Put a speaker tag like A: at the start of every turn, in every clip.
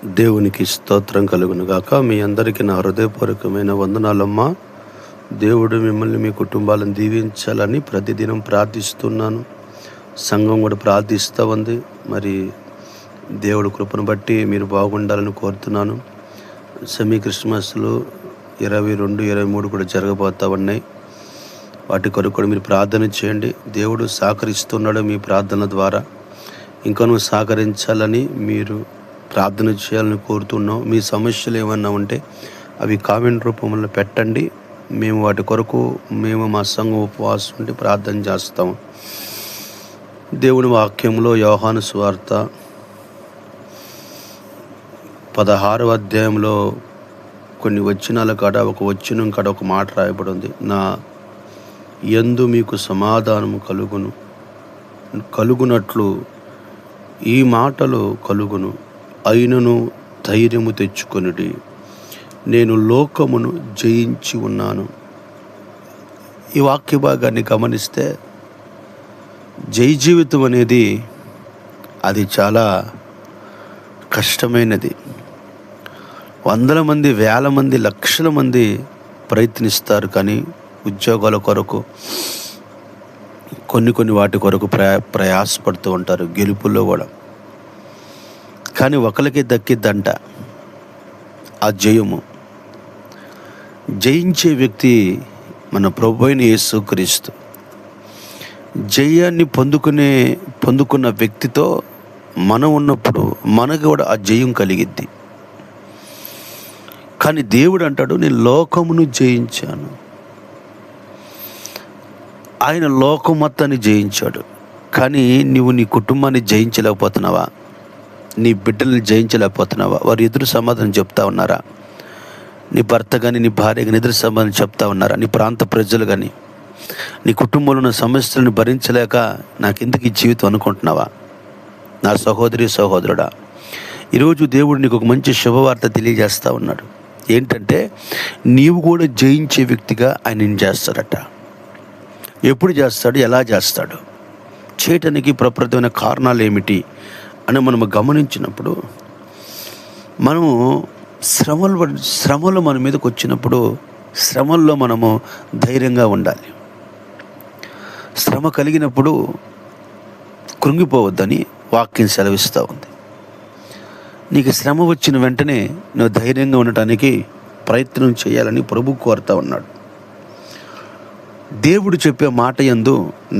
A: దేవునికి స్తోత్రం కలుగును గాక. మీ అందరికీ నా హృదయపూర్వకమైన వందనాలమ్మా. దేవుడు మిమ్మల్ని మీ కుటుంబాలను దీవించాలని ప్రతిదినం ప్రార్థిస్తున్నాను. సంఘం కూడా ప్రార్థిస్తూ ఉంది. మరి దేవుడి కృపను బట్టి మీరు బాగుండాలని కోరుతున్నాను. సెమీ క్రిస్మస్లు 22, 23 కూడా జరగబోతా ఉన్నాయి. వాటి కొరకు కూడా మీరు ప్రార్థన చేయండి. దేవుడు సహకరిస్తున్నాడు మీ ప్రార్థనల ద్వారా. ఇంకనూ సహకరించాలని మీరు ప్రార్థన చేయాలని కోరుతున్నాం. మీ సమస్యలు ఏమన్నా ఉంటే అవి కామెంట్ రూపంలో పెట్టండి. మేము వాటి కొరకు మా సంఘం ఉపవాసం ఉండి ప్రార్థన చేస్తాము. దేవుని వాక్యంలో యోహాను సువార్త 16వ అధ్యాయంలో కొన్ని వచనాల కాడ ఒక వచనం కాడ ఒక మాట రాయబడి ఉంది. నా యందు మీకు సమాధానము కలుగునట్లు ఈ మాటలు కలుగును, అయినను ధైర్యము తెచ్చుకొనుడి, నేను లోకమును జయించి ఉన్నాను. ఈ వాక్య భాగాన్ని గమనిస్తే జై జీవితం అనేది అది చాలా కష్టమైనది. వందల మంది, వేల మంది, లక్షల మంది ప్రయత్నిస్తారు, కానీ ఉద్యోగాల కొరకు కొన్ని వాటి కొరకు ప్రయాసపడుతూ ఉంటారు, గెలుపుల్లో కూడా. కానీ ఒకరికి దక్కిద్దంట ఆ జయము. జయించే వ్యక్తి మన ప్రభువైన యేసుక్రీస్తు. జయాన్ని పొందుకున్న వ్యక్తితో మనం ఉన్నప్పుడు మనకు కూడా ఆ జయం కలిగిద్ది. కానీ దేవుడు అంటాడు, నేను లోకమును జయించాను. ఆయన లోకం మొత్తాన్ని జయించాడు. కానీ నువ్వు నీ కుటుంబాన్ని జయించలేకపోతున్నావా? నీ బిడ్డల్ని జయించలేకపోతున్నావా? వారు ఎదురు సమాధానం చెప్తా ఉన్నారా? నీ భర్త కానీ నీ భార్య కానీ ఎదురు సమాధానం చెప్తా ఉన్నారా? నీ ప్రాంత ప్రజలు కానీ నీ కుటుంబంలో ఉన్న సమస్యలను భరించలేక నాకెందుకు ఈ జీవితం అనుకుంటున్నావా? నా సహోదరి సహోదరుడా, ఈరోజు దేవుడు నీకు ఒక మంచి శుభవార్త తెలియజేస్తూ ఉన్నాడు. ఏంటంటే, నీవు కూడా జయించే వ్యక్తిగా ఆయన చేస్తాడట. ఎప్పుడు చేస్తాడు? ఎలా చేస్తాడు? చేయటానికి ప్రప్రదమైన కారణాలు ఏమిటి అని మనము గమనించినప్పుడు, మనము శ్రమలు మన మీదకి వచ్చినప్పుడు శ్రమల్లో మనము ధైర్యంగా ఉండాలి. శ్రమ కలిగినప్పుడు కృంగిపోవద్దని వాక్యం సెలవిస్తూ ఉంది. నీకు శ్రమ వచ్చిన వెంటనే నువ్వు ధైర్యంగా ఉండటానికి ప్రయత్నం చేయాలని ప్రభు కోరుతూ ఉన్నాడు. దేవుడు చెప్పే మాట యందు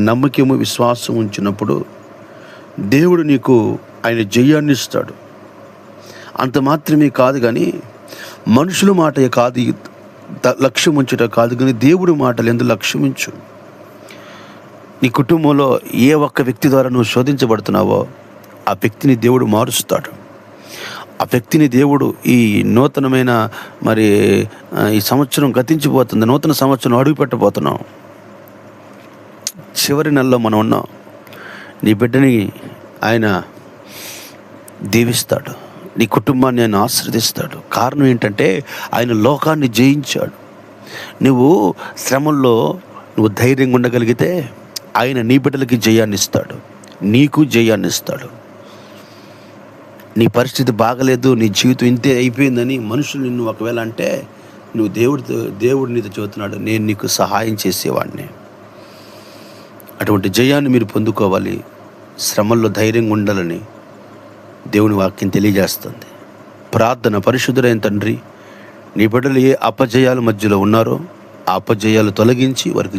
A: నమ్మకము, విశ్వాసం ఉంచినప్పుడు దేవుడు నీకు ఆయన జయాన్ని ఇస్తాడు. అంత మాత్రమే కాదు, కానీ మనుషుల మాట కాదు లక్ష్యం ఉంచుట కాదు, కానీ దేవుడి మాటలు ఎందుకు లక్ష్యం ఉంచు. నీ కుటుంబంలో ఏ ఒక్క వ్యక్తి ద్వారా నువ్వు శోధించబడుతున్నావో ఆ వ్యక్తిని దేవుడు మారుస్తాడు. ఆ వ్యక్తిని దేవుడు ఈ నూతనమైన ఈ సంవత్సరం గతించిపోతుంది, నూతన సంవత్సరం అడుగు పెట్టబోతున్నాం. చివరి నెలలో మనం ఉన్నాం. నీ బిడ్డని ఆయన దీవిస్తాడు, నీ కుటుంబాన్ని ఆయన ఆశీర్వదిస్తాడు. కారణం ఏంటంటే, ఆయన లోకాన్ని జయించాడు. నువ్వు శ్రమల్లో నువ్వు ధైర్యంగా ఉండగలిగితే ఆయన నీ బిడ్డలకి జయాన్ని ఇస్తాడు, నీకు జయాన్ని ఇస్తాడు. నీ పరిస్థితి బాగలేదు, నీ జీవితం ఇంతే అయిపోయిందని మనుషులు నిన్ను ఒకవేళ అంటే, నువ్వు దేవుడు నీతో చెబుతున్నాడు, నేను నీకు సహాయం చేసేవాడిని. అటువంటి జయాన్ని మీరు పొందుకోవాలి. శ్రమల్లో ధైర్యంగా ఉండాలని దేవుని వాక్యం తెలియజేస్తుంది. ప్రార్థన. పరిశుద్ధుడైన తండ్రి, నీ బిడ్డలు ఏ అపజయాల మధ్యలో ఉన్నారో ఆ అపజయాలు తొలగించి వారికి